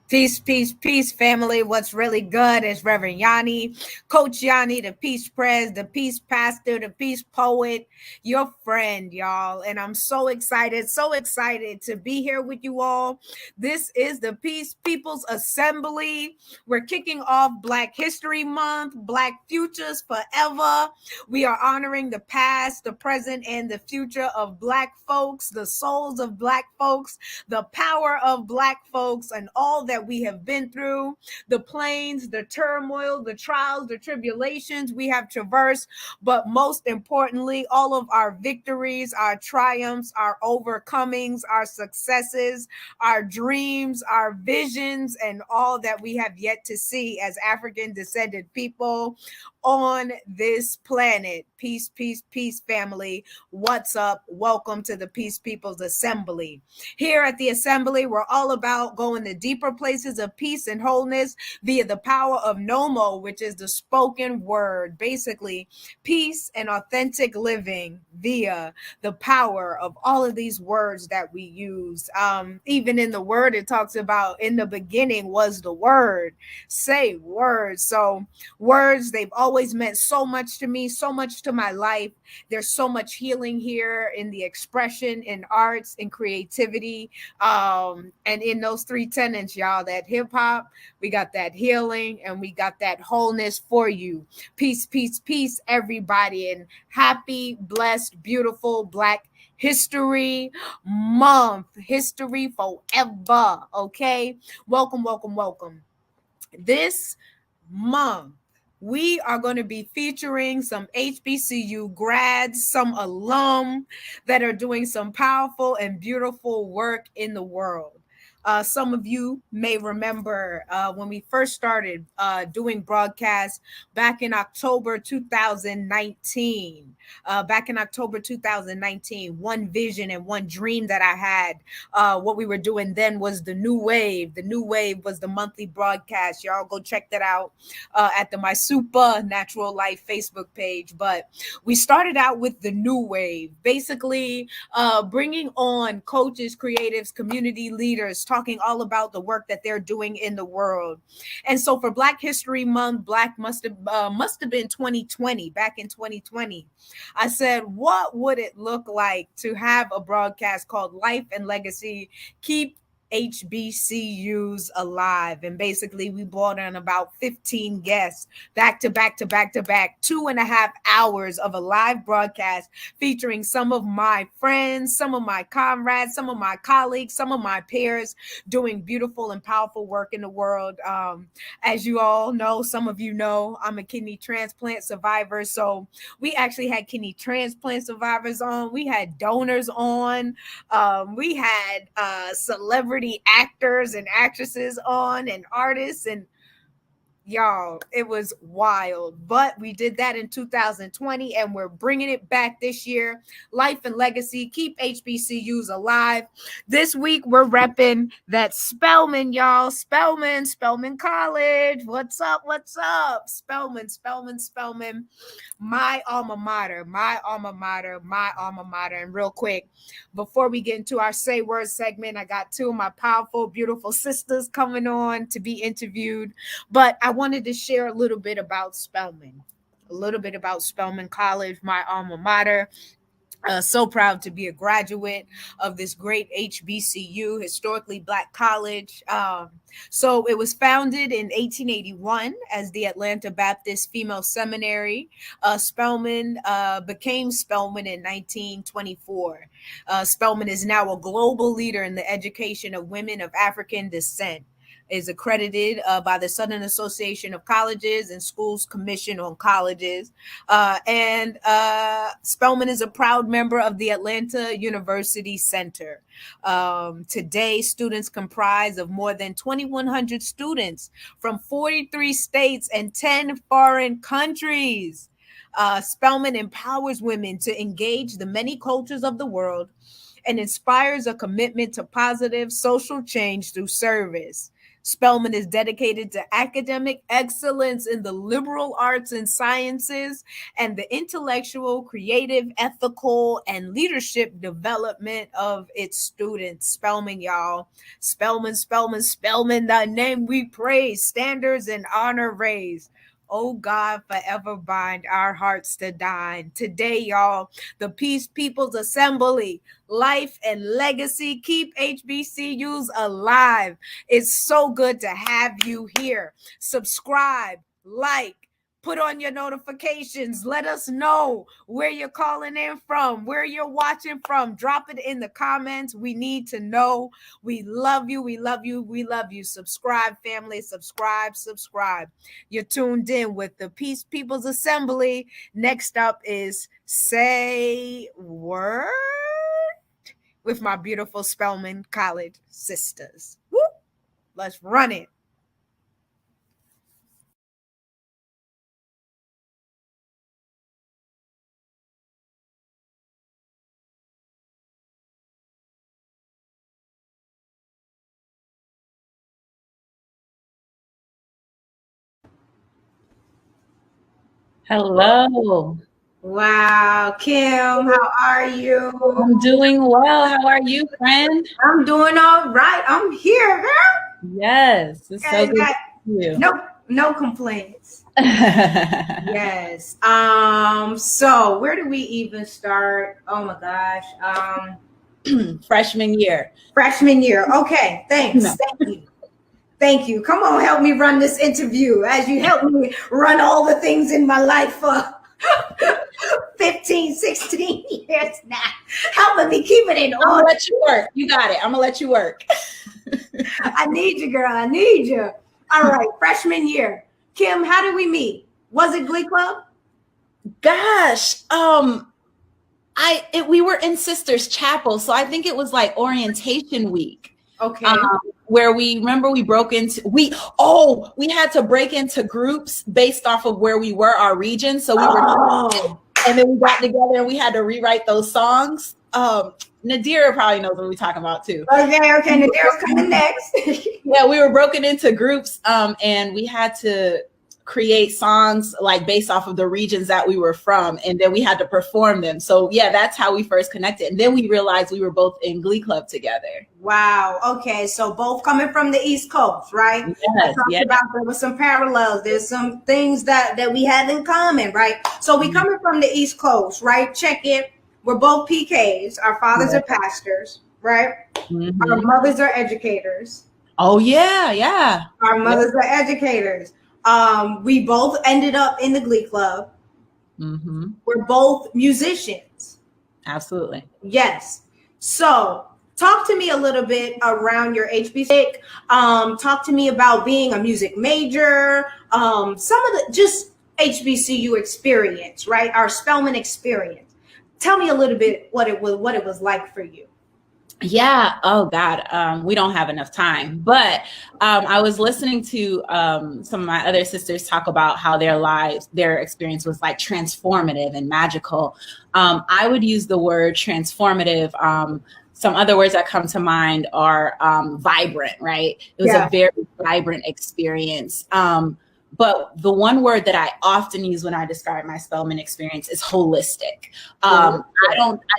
Peace, peace, peace, family. What's really good is Reverend YaNi, Coach YaNi, the peace prez, the peace pastor, the peace poet, your friend, y'all. And I'm so excited to be here with you all. This is the Peace People's Assembly. We're kicking off Black History Month, Black Futures Forever. We are honoring the past, the present, and the future of Black folks, the souls of Black folks, the power of Black folks, and all that we have been through, the plains, the turmoil, the trials, the tribulations we have traversed, but most importantly, all of our victories, our triumphs, our overcomings, our successes, our dreams, our visions, and all that we have yet to see as African descended people on this planet. Peace, peace, peace, family. What's up? Welcome to the Peace People's Assembly. Here at the Assembly, we're all about going to deeper places of peace and wholeness via the power of Nomo, which is the spoken word. Basically, peace and authentic living via the power of all of these words that we use. Even in the word, it talks about in the beginning was the word. Say words. So words, they've always meant so much to me, so much to my life. There's so much healing here in the expression, in arts, in creativity, and in those three tenets, y'all. That hip hop, we got that healing, and we got that wholeness for you. Peace, peace, peace, everybody, and happy, blessed, beautiful Black History Month. History forever. Okay, welcome, welcome, welcome. This month, we are going to be featuring some HBCU grads, some alum that are doing some powerful and beautiful work in the world. Some of you may remember when we first started doing broadcasts back in October 2019. Back in October 2019, one vision and one dream that I had, what we were doing then was the New Wave. The New Wave was the monthly broadcast. Y'all go check that out at the My Super Natural Life Facebook page. But we started out with the New Wave, basically bringing on coaches, creatives, community leaders, talking all about the work that they're doing in the world. And so for Black History Month, Black must have been 2020, back in 2020. I said, what would it look like to have a broadcast called Life and Legacy? Keep HBCUs alive. And basically, we brought on about 15 guests back to back to back to back, 2.5 hours of a live broadcast featuring some of my friends, some of my comrades, some of my colleagues, some of my peers doing beautiful and powerful work in the world. As you all know, some of you know, I'm a kidney transplant survivor. So we actually had kidney transplant survivors on. We had donors on. We had celebrity actors and actresses on, and artists, and y'all, it was wild. But we did that in 2020, and we're bringing it back this year. Life and Legacy, keep HBCUs alive. This week we're repping that Spelman, y'all. Spelman College. What's up? What's up? Spelman. My alma mater, my alma mater, my alma mater. And real quick, before we get into our Say Words segment, I got two of my powerful, beautiful sisters coming on to be interviewed. But I wanted to share a little bit about Spelman, a little bit about Spelman College, my alma mater. So proud to be a graduate of this great HBCU, historically Black college. So it was founded in 1881 as the Atlanta Baptist Female Seminary. Spelman became Spelman in 1924. Spelman is now a global leader in the education of women of African descent, is accredited by the Southern Association of Colleges and Schools Commission on Colleges. And Spelman is a proud member of the Atlanta University Center. Today, students comprise of more than 2,100 students from 43 states and 10 foreign countries. Spelman empowers women to engage the many cultures of the world and inspires a commitment to positive social change through service. Spelman is dedicated to academic excellence in the liberal arts and sciences and the intellectual, creative, ethical, and leadership development of its students. Spelman, y'all. Spelman, Spelman, Spelman, the name we praise, standards and honor raise. Oh God, forever bind our hearts to thine. Today, y'all, the Peace People's Assembly, life and legacy keep HBCUs alive. It's so good to have you here. Subscribe, like, put on your notifications. Let us know where you're calling in from, where you're watching from. Drop it in the comments. We need to know. We love you. We love you. We love you. Subscribe, family. Subscribe, subscribe. You're tuned in with the Peace People's Assembly. Next up is Say Word with my beautiful Spelman College sisters. Woo! Let's run it. Hello. Wow, Kim, how are you? I'm doing well. How are you, friend? I'm doing all right. I'm here, girl. Yes, it's so good to see you. No complaints. Yes. So where do we even start? Oh my gosh. Freshman year. Freshman year. Okay, thanks. No. Thank you. Thank you. Come on, help me run this interview as you help me run all the things in my life for 15, 16 years now. Helping me keep it in order. I'm gonna let you work. You got it. I'm gonna let you work. I need you, girl. I need you. All right, freshman year. Kim, how did we meet? Was it Glee Club? Gosh, we were in Sisters Chapel, so I think it was like orientation week. Okay. Where we broke into we had to break into groups based off of where we were, our region. So we were, and then we got together and we had to rewrite those songs. Nadira probably knows what we're talking about too. Okay, Nadira's coming next. Yeah, we were broken into groups, and we had to create songs like based off of the regions that we were from, and then we had to perform them. So yeah, that's how we first connected, and then we realized we were both in Glee Club together. Wow. Okay, so both coming from the East Coast, right? Yes. There were some parallels. There's some things that we have in common, right? So we coming from the East Coast, right? Check it. We're both PKs. Our fathers are pastors, right? Our mothers are educators. Oh yeah. Our mothers are educators. We both ended up in the Glee Club. We're both musicians. Absolutely. Yes. So talk to me a little bit around your HBCU. Talk to me about being a music major. Some of the just HBCU experience, right? Our Spelman experience. Tell me a little bit what it was like for you. Yeah. Oh God. We don't have enough time, but I was listening to some of my other sisters talk about how their experience was like transformative and magical. I would use the word transformative. Some other words that come to mind are vibrant, right? It was a very vibrant experience. But the one word that I often use when I describe my Spelman experience is holistic. I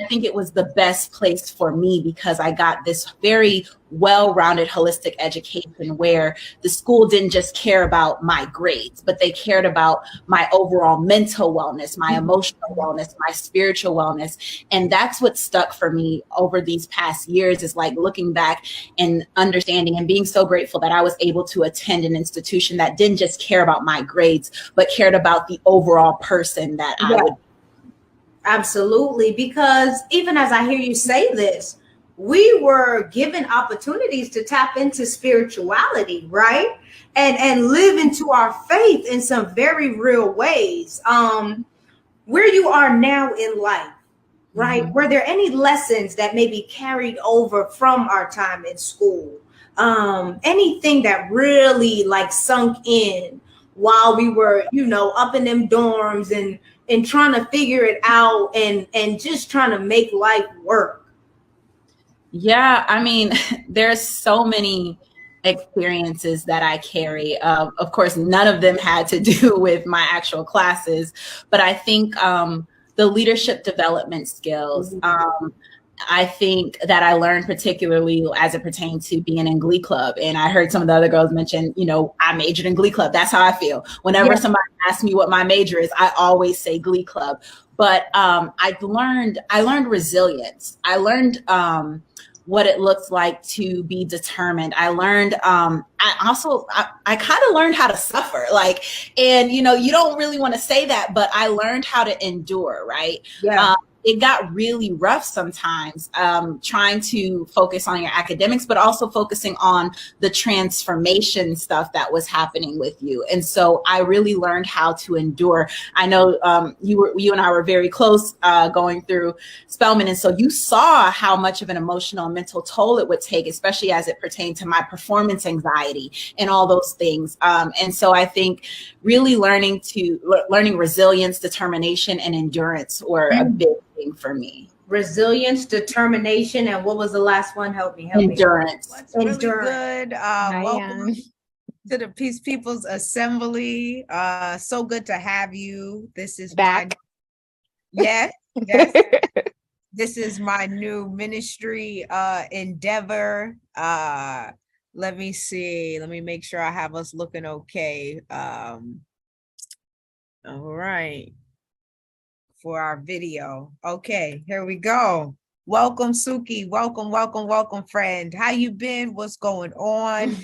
think it was the best place for me because I got this very well-rounded holistic education where the school didn't just care about my grades, but they cared about my overall mental wellness, my emotional wellness, my spiritual wellness. And that's what stuck for me over these past years, is like looking back and understanding and being so grateful that I was able to attend an institution that didn't just care about my grades, but cared about the overall person that I would. Absolutely. Because even as I hear you say this, we were given opportunities to tap into spirituality, right? And live into our faith in some very real ways. Where you are now in life, right? Were there any lessons that maybe carried over from our time in school? Anything that really like sunk in while we were, up in them dorms and trying to figure it out and just trying to make life work? Yeah, I mean, there's so many experiences that I carry. Of course, none of them had to do with my actual classes, but I think the leadership development skills, I think that I learned particularly as it pertained to being in Glee Club. And I heard some of the other girls mention, you know, I majored in Glee Club. That's how I feel. Whenever somebody asks me what my major is, I always say Glee Club. But I learned resilience. I learned what it looks like to be determined. I learned, I kind of learned how to suffer. Like, and, you know, you don't really want to say that, but I learned how to endure, right? Yeah. It got really rough sometimes, trying to focus on your academics, but also focusing on the transformation stuff that was happening with you. And so I really learned how to endure. I know you and I were very close going through Spelman. And so you saw how much of an emotional and mental toll it would take, especially as it pertained to my performance anxiety and all those things. And so I think really learning resilience, determination, and endurance were a big thing for me. Resilience, determination, and what was the last one? Help me. Endurance. What's really good. Welcome to the Peace People's Assembly. So good to have you. This is back. Yes. This is my new ministry endeavor. Let me see. Let me make sure I have us looking okay. All right. For our video. Okay, here we go. Welcome, Suki. Welcome, friend. How you been? What's going on?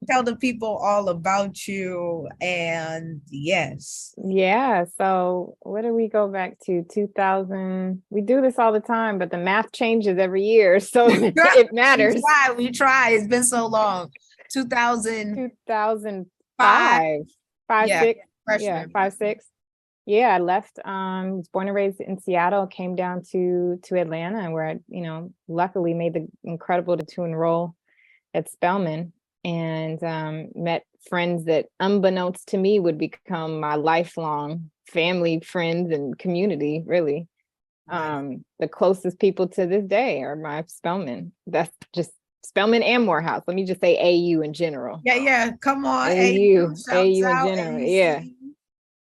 Tell the people all about you. And yes. Yeah. So what do we go back to? 2000. We do this all the time, but the math changes every year. So it matters. We try. It's been so long. 2005. 2005. Five, six. Yeah, I left. Was born and raised in Seattle, came down to Atlanta, where I, you know, luckily made the incredible to enroll at Spelman, and met friends that, unbeknownst to me, would become my lifelong family, friends, and community. Really, the closest people to this day are my Spelman. That's just Spelman and Morehouse. Let me just say AU in general. Yeah. Come on, AU in general. Yeah.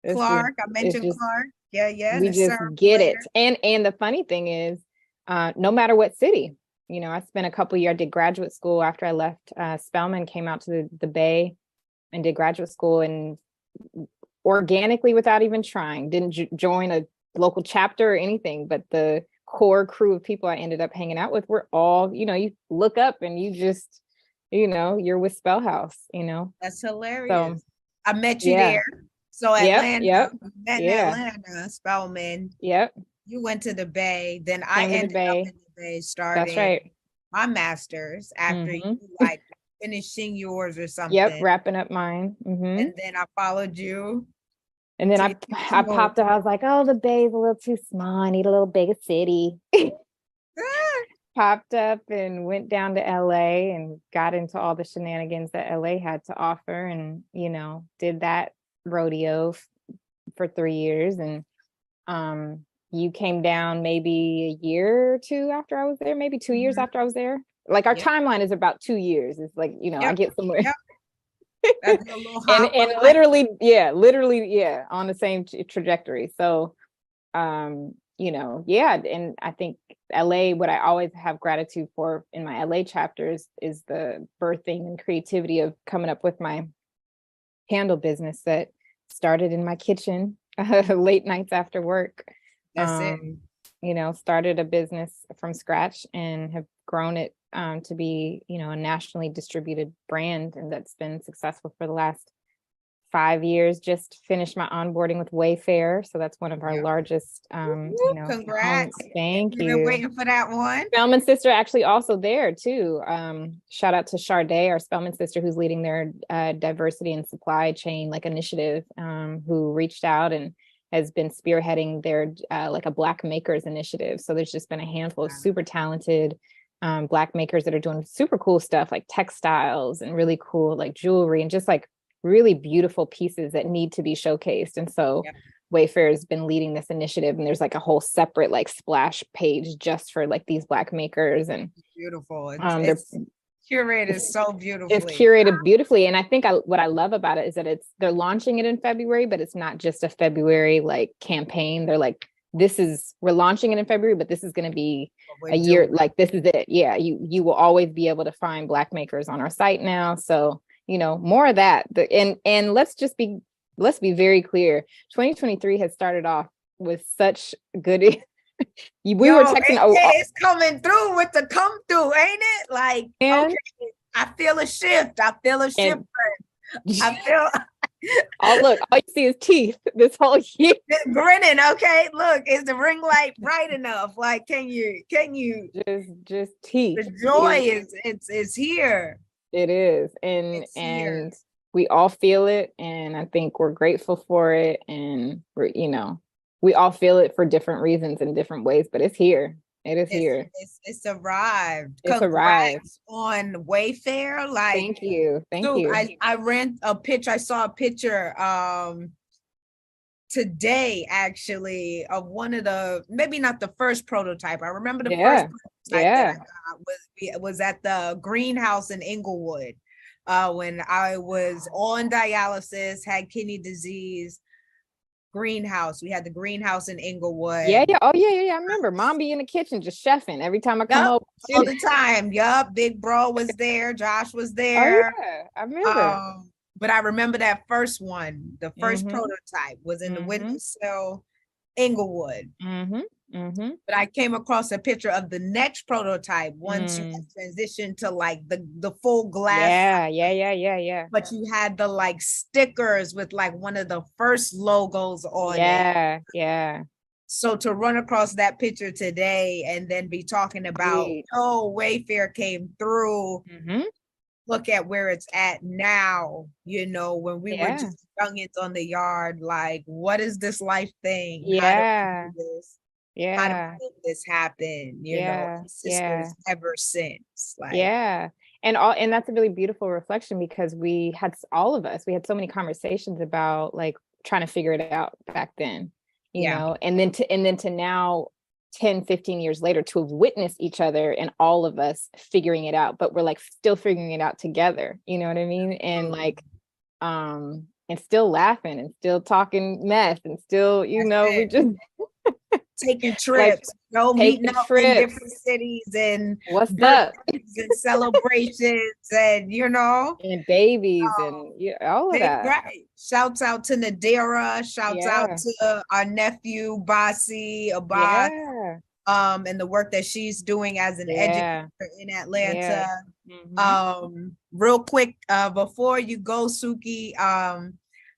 Clark, I mentioned Clark. Yeah. We just get it. And the funny thing is, no matter what city, you know, I spent a couple years, I did graduate school after I left Spelman, came out to the Bay and did graduate school, and organically, without even trying, didn't join a local chapter or anything, but the core crew of people I ended up hanging out with were all, you know, you look up and you just, you know, you're with Spellhouse, you know. That's hilarious. So, I met you there. So Atlanta, Atlanta, Spelman. Yep. You went to the Bay. Then I ended up in the Bay, starting my master's after you like finishing yours or something. Yep, wrapping up mine. And then I followed you. And then I popped up. I was like, oh, the Bay's a little too small. I need a little bigger city. Popped up and went down to LA and got into all the shenanigans that LA had to offer, and, you know, did that rodeo for 3 years. And you came down maybe a year or two after I was there, maybe 2 years after I was there. Like our timeline is about 2 years. It's like, you know, I get somewhere. and literally, on the same trajectory. So, you know, and I think LA, what I always have gratitude for in my LA chapters is the birthing and creativity of coming up with my candle business that started in my kitchen late nights after work. That's it. You know, started a business from scratch and have grown it to be, you know, a nationally distributed brand, and that's been successful for the last 5 years. Just finished my onboarding with Wayfair, so that's one of our largest. You know, congrats! Thank you. Been waiting for that one. Spelman's sister actually also there too. Shout out to Sade, our Spelman sister, who's leading their diversity and supply chain initiative, who reached out and has been spearheading their like a Black Makers initiative. So there's just been a handful of super talented Black makers that are doing super cool stuff like textiles and really cool like jewelry and just like really beautiful pieces that need to be showcased. And so Wayfair has been leading this initiative, and there's like a whole separate like splash page just for like these Black makers. And beautiful. curated so beautifully. It's curated beautifully. And I think what I love about it is that they're launching it in February, but it's not just a February like campaign. They're like, we're launching it in February, but this is going to be a year, like this is it. Yeah, you will always be able to find Black makers on our site now. So, more of that. And let's be very clear. 2023 has started off with such good. We were texting. It's coming through with the come through, ain't it? Like, okay, I feel a shift. I feel a shift. I feel. Oh, look, all you see is teeth this whole year. Grinning. Okay, look, is the ring light bright enough? Like, can you just teeth? The joy is here. It is, and we all feel it, and I think we're grateful for it, and we all feel it for different reasons in different ways, but it's here. It's here. It's arrived. It's arrived on Wayfair. Like, thank you. I ran a picture. I saw a picture today actually of one of the, maybe not the first prototype. I remember the first prototype that I got was at the greenhouse in Inglewood when I was on dialysis, had kidney disease. Greenhouse. We had the greenhouse in Inglewood. Yeah. Oh, yeah. I remember Mom be in the kitchen just chefing every time I come over. All the time. Yup. Big bro was there. Josh was there. Oh, yeah. I remember. But I remember that first one. The first prototype was in the windowsill, Inglewood. But I came across a picture of the next prototype once you transitioned to like the full glass. Yeah. But you had the like stickers with like one of the first logos on it. Yeah. So to run across that picture today and then be talking about, Wayfair came through. Look at where it's at now, when we were just youngins on the yard, like, what is this life thing? Yeah. How to make this happen? Sisters ever since. Like, and that's a really beautiful reflection because we had so many conversations about like trying to figure it out back then, and then to now 10, 15 years later to have witnessed each other and all of us figuring it out, but we're like still figuring it out together. You know what I mean? And like, and still laughing and still talking mess and still, we just taking trips, meeting up in different cities and what's up and celebrations and and babies and all of that. Right. Shouts out to Nadira. Shouts out to our nephew Basi Abad, and the work that she's doing as an educator in Atlanta. Real quick, before you go, Suki,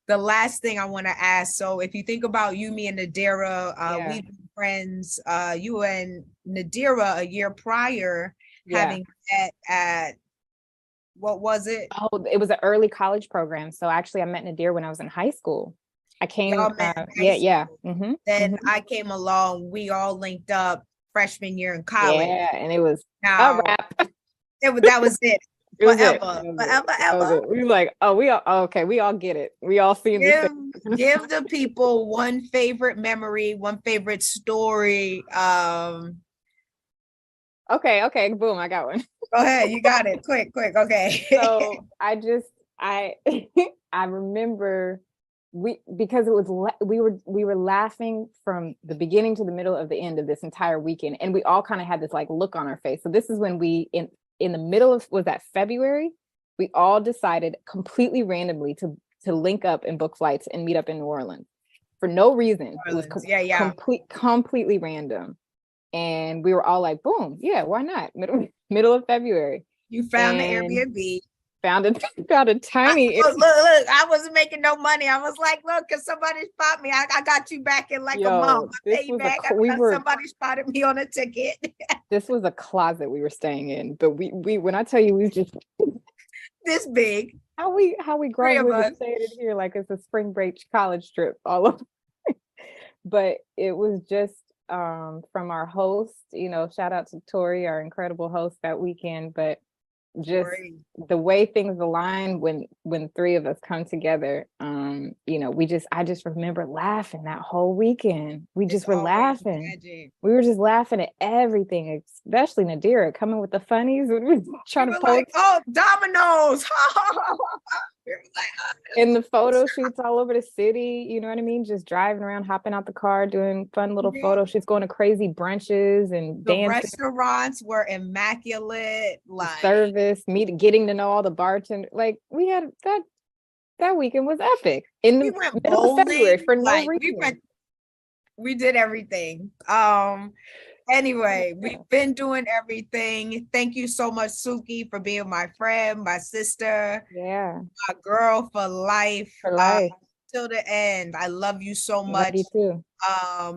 the last thing I want to ask. So if you think about you, me, and Nadira, we've been friends. You and Nadira a year prior, having met at, what was it? Oh, it was an early college program. So actually, I met Nadira when I was in high school. I came. Then I came along. We all linked up freshman year in college. Yeah, and it was a wrap. That was it. Forever. We were like, we all get it. We all see this. Give the people one favorite memory, one favorite story. Okay, boom, I got one. Go ahead, you got it. Quick. Okay. So I remember because it was we were laughing from the beginning to the middle of the end of this entire weekend, and we all kind of had this like look on our face. So this is when we in the middle of, was that February? We all decided completely randomly to link up and book flights and meet up in New Orleans for no reason. It was completely random. And we were all like, boom, yeah, why not? Middle of February. You found an Airbnb. Found a tiny. Look, I wasn't making no money. I was like, look, cause somebody spot me. I got you back in like a month. I pay you back. Somebody spotted me on a ticket. This was a closet we were staying in, but we when I tell you, we just this big. How we grown up saying it here like it's a spring break college trip all over. But it was just from our host, shout out to Tori, our incredible host that weekend. But just Great. the way things align when three of us come together. I just remember laughing that whole weekend. We It's just were always laughing. magic. We were just laughing at everything, especially Nadira coming with the funnies. We were trying We to were like, post oh, dominoes. We were like, in the photo shoots all over the city. You know what I mean? Just driving around, hopping out the car, doing fun little Yeah. photo shoots, going to crazy brunches and the dancing. restaurants were immaculate. Like, Service, getting to know all the bartenders. Like we had that weekend was epic in we the went middle of February bowling. for no Like, reason. we did everything. Anyway, we've been doing everything. Thank you so much, Suki, for being my friend, my sister, Yeah, my girl for life. for life. Till the end. I love you so Love much. you too.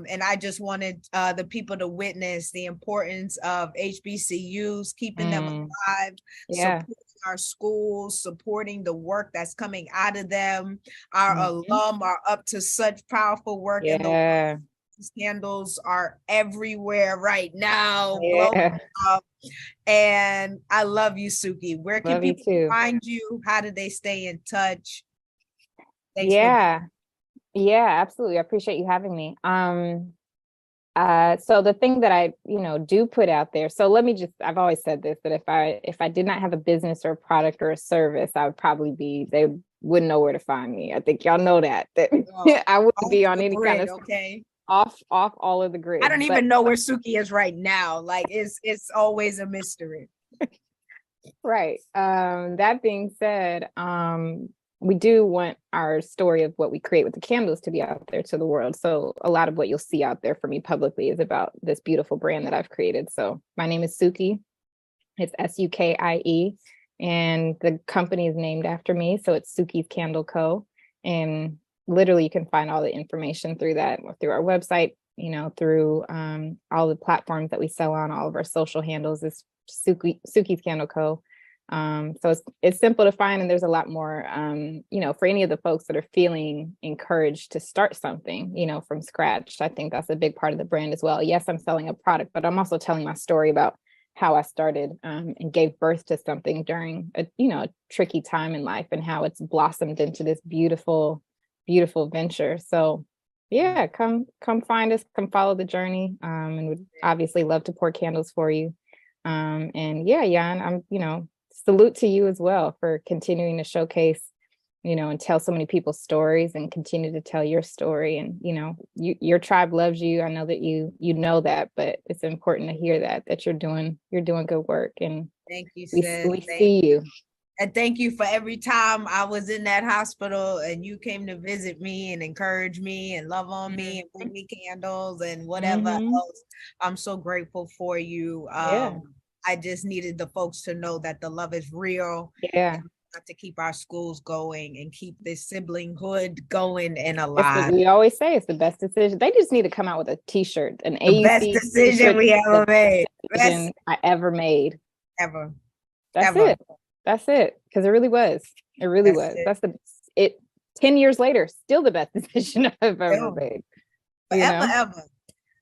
And I just wanted the people to witness the importance of HBCUs, keeping them alive, Yeah. supporting our schools, supporting the work that's coming out of them. Our alum are up to such powerful work in the world. Yeah. Scandals are everywhere right now, blowing Yeah. up. And I love you, Suki. Where can Love you people too. find you? How do they stay in touch? Thanks for Yeah. Yeah, absolutely. I appreciate you having me. So the thing that I, do put out there. So I've always said this, that if I did not have a business or a product or a service, I would probably they wouldn't know where to find me. I think y'all know that I wouldn't be on any kind of okay. off all of the grid. I don't even know where Suki is right now. Like it's always a mystery. Right. That being said, we do want our story of what we create with the candles to be out there to the world. So a lot of what you'll see out there for me publicly is about this beautiful brand that I've created. So my name is Suki. It's Sukie, and the company is named after me. So it's Suki's Candle Co. And literally you can find all the information through that, through our website, through all the platforms that we sell on. All of our social handles is Suki's Candle Co. So it's simple to find, and there's a lot more, for any of the folks that are feeling encouraged to start something, from scratch. I think that's a big part of the brand as well. Yes, I'm selling a product, but I'm also telling my story about how I started and gave birth to something during a tricky time in life, and how it's blossomed into this beautiful, beautiful venture. So yeah, come find us, come follow the journey, and would obviously love to pour candles for you. And yeah, Yan, I'm, salute to you as well for continuing to showcase, and tell so many people's stories and continue to tell your story. And, your tribe loves you. I know that you know that, but it's important to hear that you're doing good work. And thank you, sis. We see you. And thank you for every time I was in that hospital and you came to visit me and encourage me and love on me and bring me candles and whatever else. I'm so grateful for you. Yeah. I just needed the folks to know that the love is real. Yeah. To keep our schools going and keep this siblinghood going and alive. We always say it's the best decision. They just need to come out with a t-shirt, an the best decision we ever made. Decision I ever made. Ever. That's it. That's it. Because it really was. It really was. That's 10 years later, still the best decision I've ever made. Ever.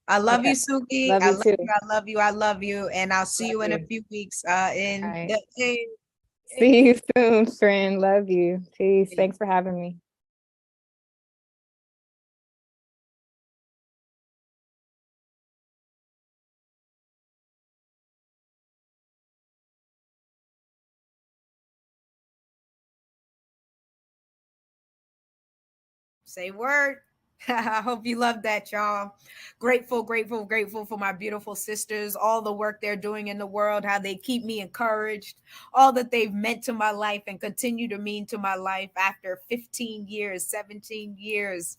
I love you, Suki. Love you too. I love you. I love you. And I'll see you in a few weeks. See you soon, friend. Love you. Peace. Thanks for having me. Say word. I hope you love that, y'all. Grateful for my beautiful sisters, all the work they're doing in the world, how they keep me encouraged, all that they've meant to my life and continue to mean to my life after 15 years, 17 years.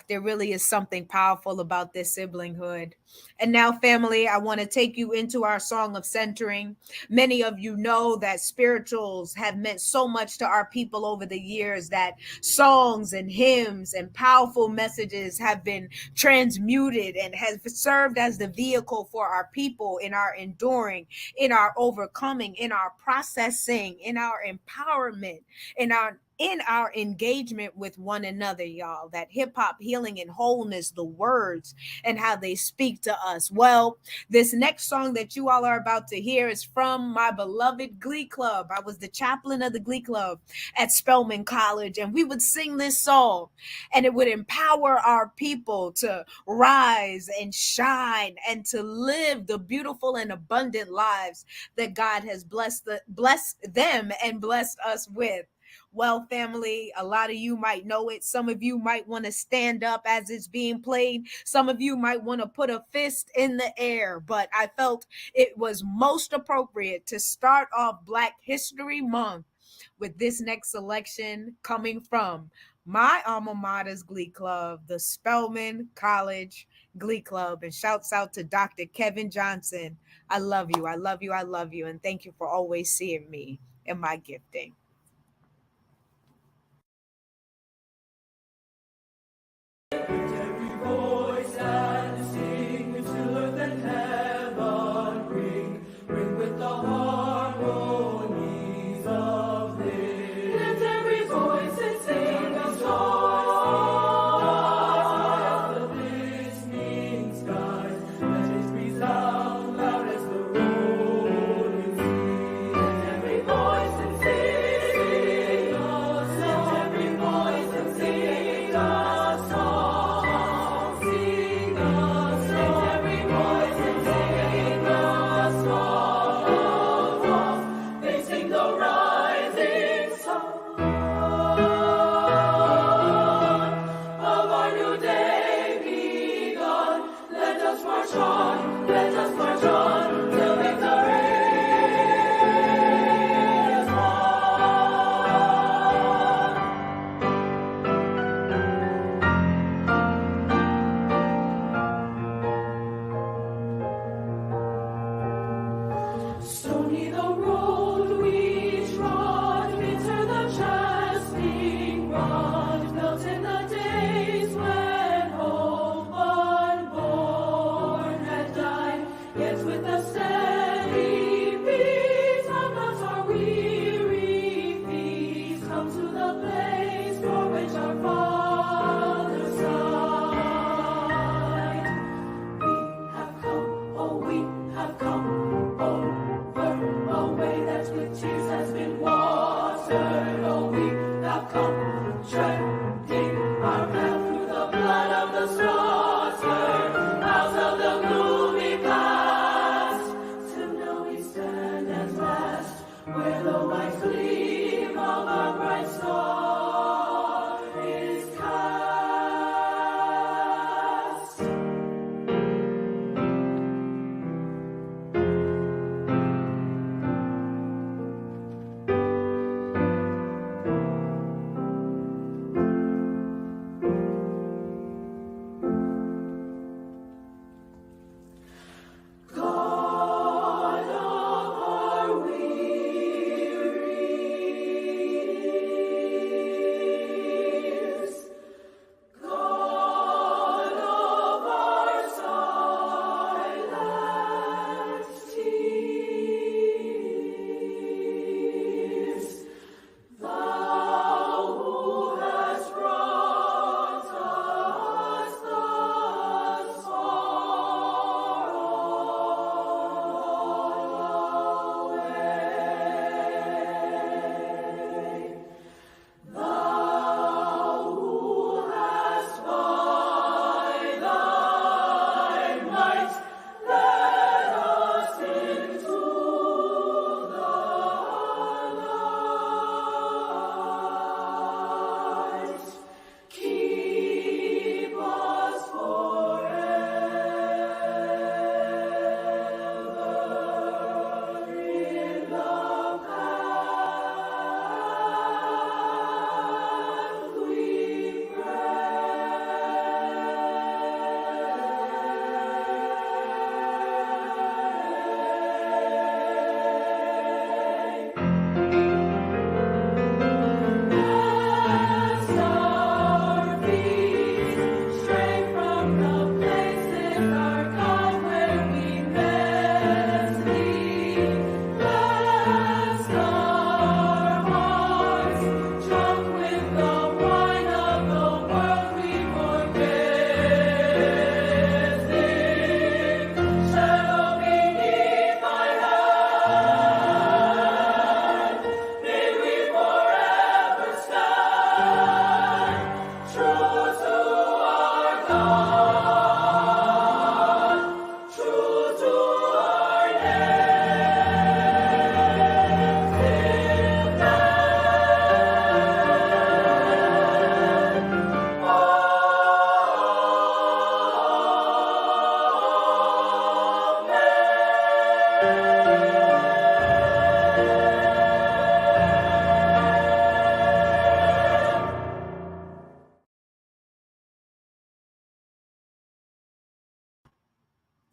There really is something powerful about this siblinghood. And now, family, I want to take you into our song of centering. Many of you know that spirituals have meant so much to our people over the years, that songs and hymns and powerful messages have been transmuted and has served as the vehicle for our people in our enduring, in our overcoming, in our processing, in our empowerment, in our in our engagement with one another, y'all. That hip hop, healing, and wholeness, the words and how they speak to us. Well, this next song that you all are about to hear is from my beloved Glee Club. I was the chaplain of the Glee Club at Spelman College, and we would sing this song, and it would empower our people to rise and shine and to live the beautiful and abundant lives that God has blessed them and blessed us with. Well, family, a lot of you might know it. Some of you might want to stand up as it's being played. Some of you might want to put a fist in the air, but I felt it was most appropriate to start off Black History Month with this next selection coming from my alma mater's Glee Club, the Spelman College Glee Club. And shouts out to Dr. Kevin Johnson. I love you. I love you. I love you. And thank you for always seeing me in my gifting.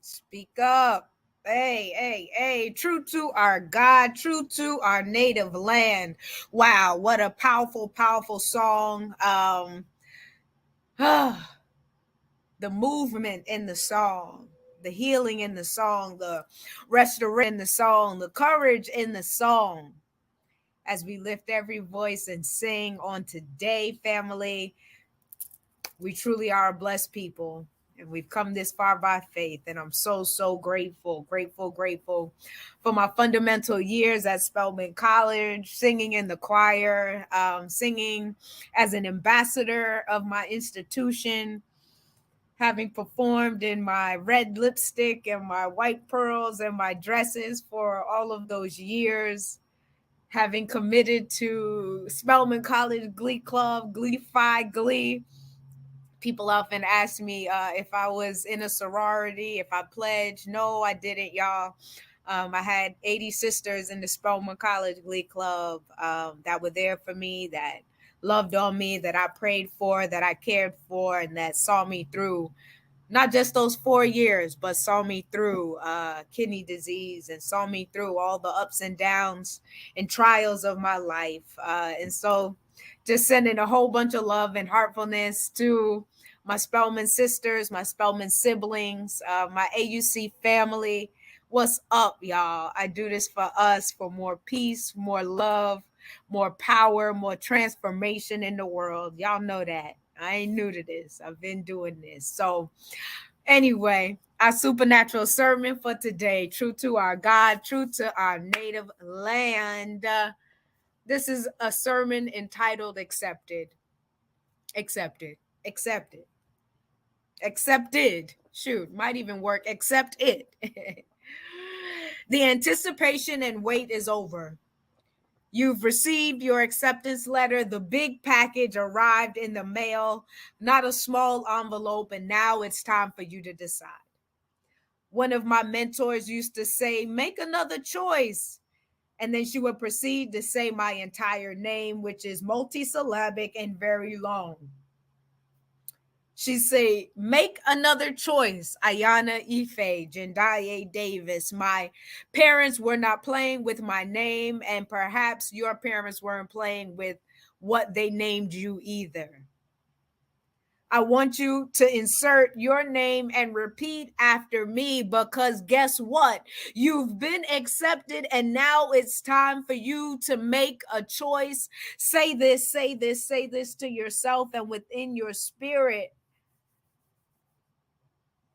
Speak up. Hey, true to our God, true to our native land. Wow, what a powerful, powerful song. The movement in the song, the healing in the song, the restoration in the song, the courage in the song. As we lift every voice and sing on today, family, we truly are a blessed people. And we've come this far by faith. And I'm so grateful for my fundamental years at Spelman College, singing in the choir, singing as an ambassador of my institution, having performed in my red lipstick and my white pearls and my dresses for all of those years, having committed to Spelman College Glee Club, Glee Phi Glee. People often ask me if I was in a sorority, if I pledged. No, I didn't, y'all. I had 80 sisters in the Spelman College Glee Club that were there for me, that loved on me, that I prayed for, that I cared for, and that saw me through not just those 4 years, but saw me through kidney disease and saw me through all the ups and downs and trials of my life. And so just sending a whole bunch of love and heartfulness to my Spelman sisters, my Spelman siblings, my AUC family. What's up, y'all? I do this for us, for more peace, more love, more power, more transformation in the world. Y'all know that. I ain't new to this. I've been doing this. So anyway, our supernatural sermon for today, true to our God, true to our native land. This is a sermon entitled Accepted. Accepted. Accepted. Accepted. Shoot, might even work. Accept it. The anticipation and wait is over. You've received your acceptance letter. The big package arrived in the mail, not a small envelope, and now it's time for you to decide. One of my mentors used to say, make another choice. And then she would proceed to say my entire name, which is multisyllabic and very long. She'd say, make another choice. Ayana Ife, Jendaye Davis. My parents were not playing with my name, and perhaps your parents weren't playing with what they named you either. I want you to insert your name and repeat after me, because guess what? You've been accepted, and now it's time for you to make a choice. Say this, say this, say this to yourself and within your spirit.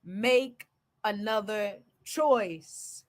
Make another choice.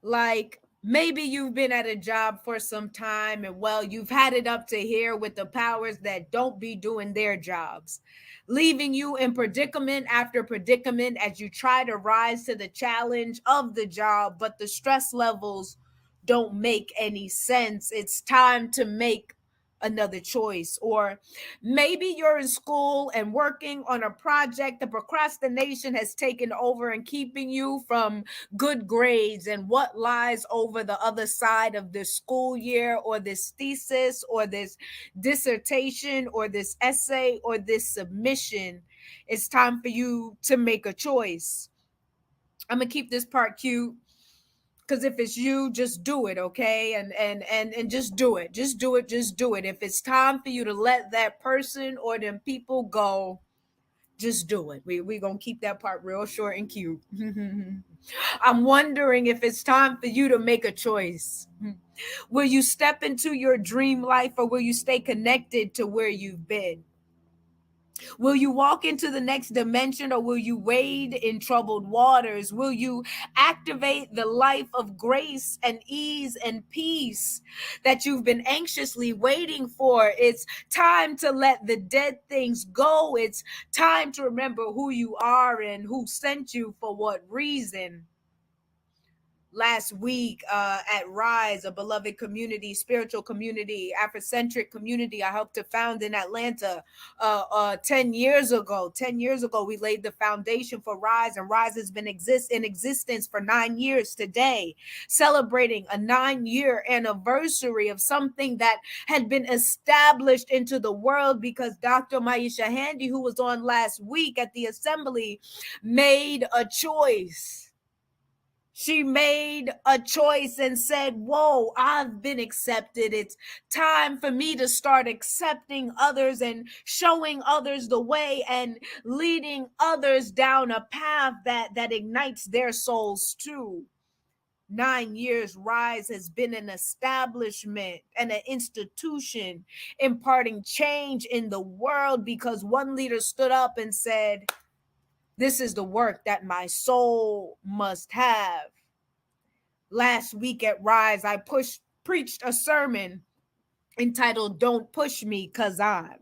Like, maybe you've been at a job for some time and, well, you've had it up to here with the powers that don't be doing their jobs, leaving you in predicament after predicament as you try to rise to the challenge of the job, but the stress levels don't make any sense. It's time to make another choice. Or maybe you're in school and working on a project. The procrastination has taken over and keeping you from good grades and what lies over the other side of this school year, or this thesis, or this dissertation, or this essay, or this submission. It's time for you to make a choice. I'm gonna keep this part cute, because if it's you, just do it, okay? And just do it. Just do it. Just do it. If it's time for you to let that person or them people go, just do it. We're going to keep that part real short and cute. I'm wondering if it's time for you to make a choice. Will you step into your dream life, or will you stay connected to where you've been? Will you walk into the next dimension, or will you wade in troubled waters? Will you activate the life of grace and ease and peace that you've been anxiously waiting for? It's time to let the dead things go. It's time to remember who you are and who sent you for what reason. last week at Rise, a beloved community, spiritual community, Afrocentric community I helped to found in Atlanta 10 years ago. 10 years ago, we laid the foundation for Rise, and Rise has been in existence for 9 years today, celebrating a 9-year anniversary of something that had been established into the world because Dr. Maisha Handy, who was on last week at the assembly, made a choice. She made a choice and said, whoa, I've been accepted. It's time for me to start accepting others and showing others the way and leading others down a path that ignites their souls too. 9 years, Rise has been an establishment and an institution imparting change in the world because one leader stood up and said, this is the work that my soul must have. Last week at Rise, I preached a sermon entitled Don't Push Me 'Cause I'm.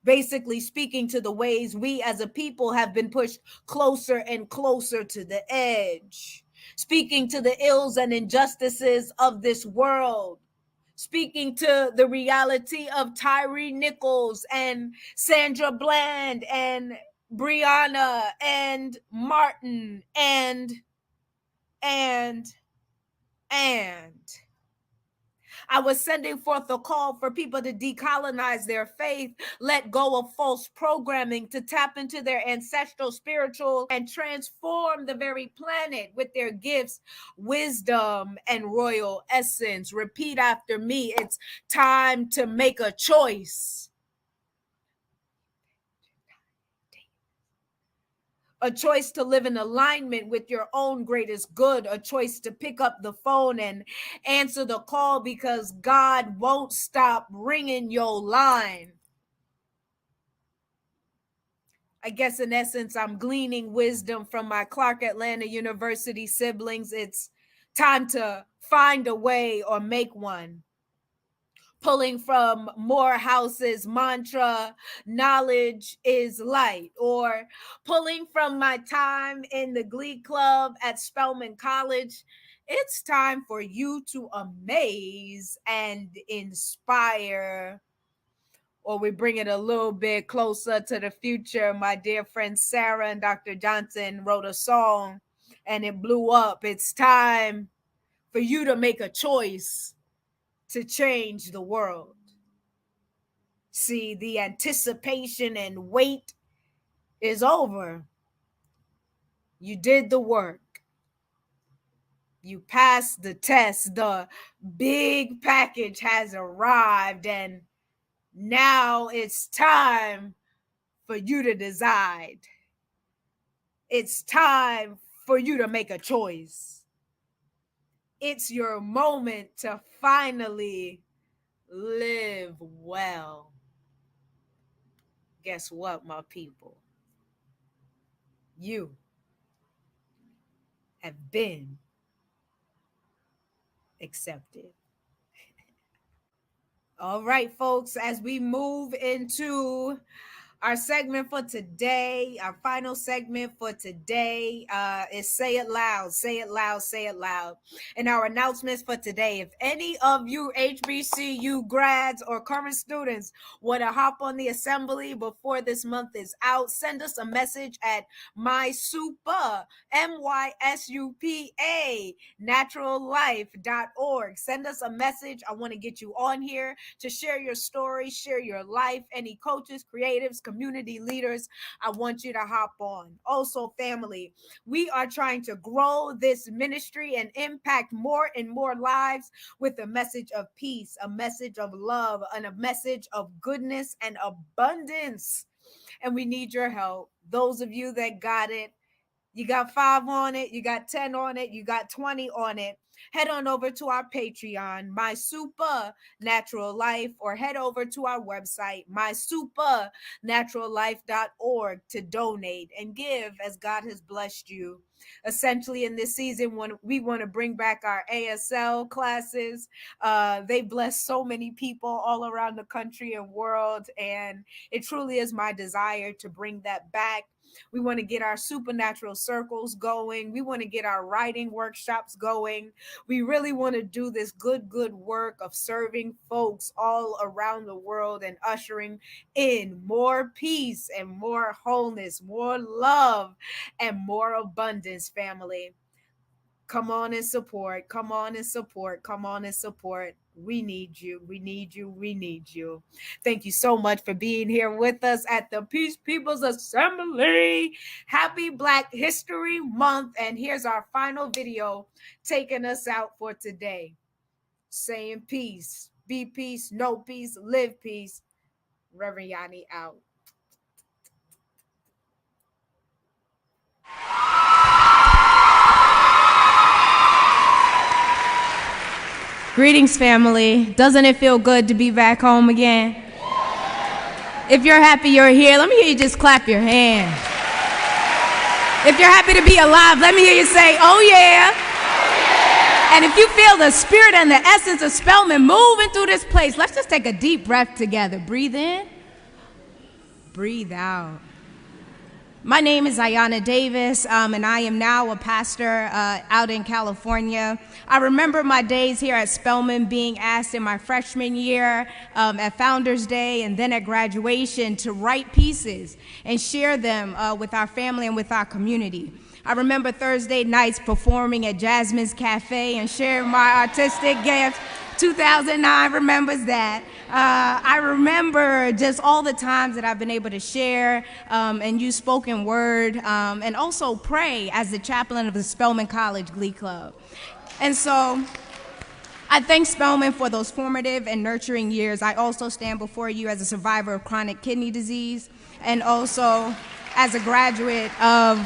Basically speaking to the ways we as a people have been pushed closer and closer to the edge. Speaking to the ills and injustices of this world. Speaking to the reality of Tyree Nichols and Sandra Bland and Brianna and Martin and I was sending forth a call for people to decolonize their faith, let go of false programming, to tap into their ancestral spiritual and transform the very planet with their gifts, wisdom, and royal essence. Repeat after me. It's time to make a choice. A choice to live in alignment with your own greatest good, a choice to pick up the phone and answer the call because God won't stop ringing your line. I guess in essence, I'm gleaning wisdom from my Clark Atlanta University siblings. It's time to find a way or make one. Pulling from Morehouse's mantra, knowledge is light, or pulling from my time in the Glee Club at Spelman College, it's time for you to amaze and inspire. Or we bring it a little bit closer to the future. My dear friend Sarah and Dr. Johnson wrote a song and it blew up. It's time for you to make a choice to change the world. See, the anticipation and wait is over. You did the work. You passed the test. The big package has arrived, and now it's time for you to decide. It's time for you to make a choice. It's your moment to finally live well. Guess what, my people? You have been accepted. All right, folks, as we move into our segment for today, our final segment for today is Say It Loud, Say It Loud, Say It Loud. And our announcements for today, if any of you HBCU grads or current students want to hop on the assembly before this month is out, send us a message at MySupa, MYSUPA, naturallife.org. Send us a message. I want to get you on here to share your story, share your life. Any coaches, creatives, community leaders, I want you to hop on. Also, family, we are trying to grow this ministry and impact more and more lives with a message of peace, a message of love, and a message of goodness and abundance. And we need your help. Those of you that got it, you got 5 on it, you got 10 on it, you got 20 on it. Head on over to our Patreon, My Super Natural Life, or head over to our website, mysupernaturallife.org, to donate and give as God has blessed you. Essentially, in this season, when we want to bring back our ASL classes, they bless so many people all around the country and world, and it truly is my desire to bring that back. We want to get our supernatural circles going. We want to get our writing workshops going. We really want to do this good work of serving folks all around the world and ushering in more peace and more wholeness, more love and more abundance, family. Come on and support. Come on and support. Come on and support. We need you. We need you. We need you. Thank you so much for being here with us at the Peace People's Assembly. Happy Black History Month. And here's our final video taking us out for today. Saying peace. Be peace. Know peace. Live peace. Reverend YaNi out. Greetings, family. Doesn't it feel good to be back home again? If you're happy you're here, let me hear you just clap your hands. If you're happy to be alive, let me hear you say, oh yeah. And if you feel the spirit and the essence of Spelman moving through this place, let's just take a deep breath together. Breathe in, breathe out. My name is Ayanna Davis, and I am now a pastor out in California. I remember my days here at Spelman being asked in my freshman year at Founders Day and then at graduation to write pieces and share them with our family and with our community. I remember Thursday nights performing at Jasmine's Cafe and sharing my artistic gift. 2009 remembers that. I remember just all the times that I've been able to share and use spoken word and also pray as the chaplain of the Spelman College Glee Club. And so I thank Spelman for those formative and nurturing years. I also stand before you as a survivor of chronic kidney disease and also as a graduate of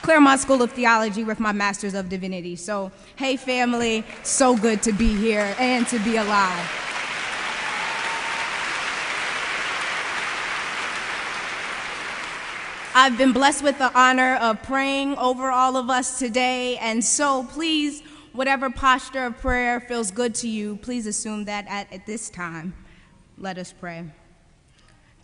Claremont School of Theology with my Master's of Divinity. So, hey family, so good to be here and to be alive. I've been blessed with the honor of praying over all of us today, and so please, whatever posture of prayer feels good to you, please assume that at this time. Let us pray.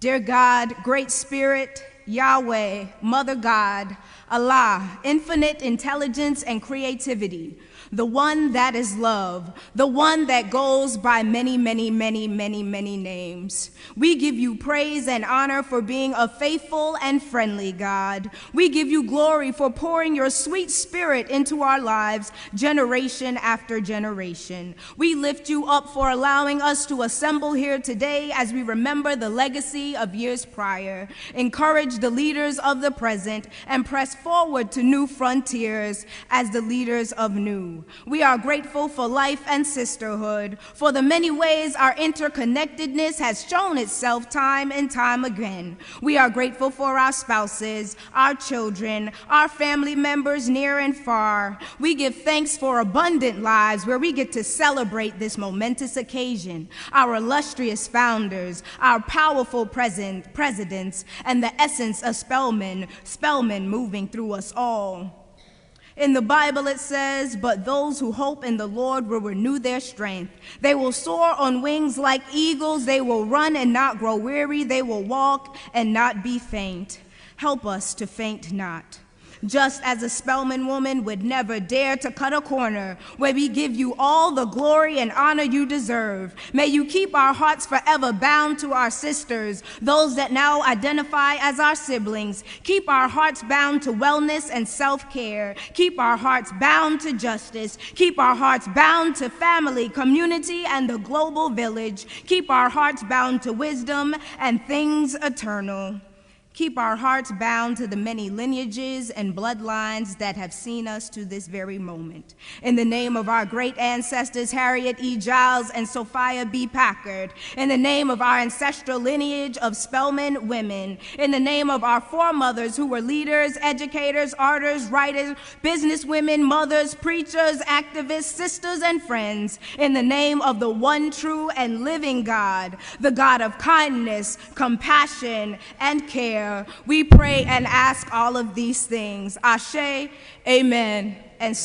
Dear God, Great Spirit, Yahweh, Mother God, Allah, infinite intelligence and creativity, the one that is love, the one that goes by many, many, many, many, many names. We give you praise and honor for being a faithful and friendly God. We give you glory for pouring your sweet spirit into our lives generation after generation. We lift you up for allowing us to assemble here today as we remember the legacy of years prior, encourage the leaders of the present, and press forward to new frontiers as the leaders of new. We are grateful for life and sisterhood, for the many ways our interconnectedness has shown itself time and time again. We are grateful for our spouses, our children, our family members near and far. We give thanks for abundant lives where we get to celebrate this momentous occasion, our illustrious founders, our powerful presidents, and the essence of Spelman moving through us all. In the Bible it says, but those who hope in the Lord will renew their strength. They will soar on wings like eagles. They will run and not grow weary. They will walk and not be faint. Help us to faint not. Just as a Spelman woman would never dare to cut a corner, where we give you all the glory and honor you deserve. May you keep our hearts forever bound to our sisters, those that now identify as our siblings. Keep our hearts bound to wellness and self-care. Keep our hearts bound to justice. Keep our hearts bound to family, community, and the global village. Keep our hearts bound to wisdom and things eternal. Keep our hearts bound to the many lineages and bloodlines that have seen us to this very moment. In the name of our great ancestors, Harriet E. Giles and Sophia B. Packard, in the name of our ancestral lineage of Spelman women, in the name of our foremothers who were leaders, educators, artists, writers, businesswomen, mothers, preachers, activists, sisters, and friends, in the name of the one true and living God, the God of kindness, compassion, and care, we pray and ask all of these things. Ashe, amen, and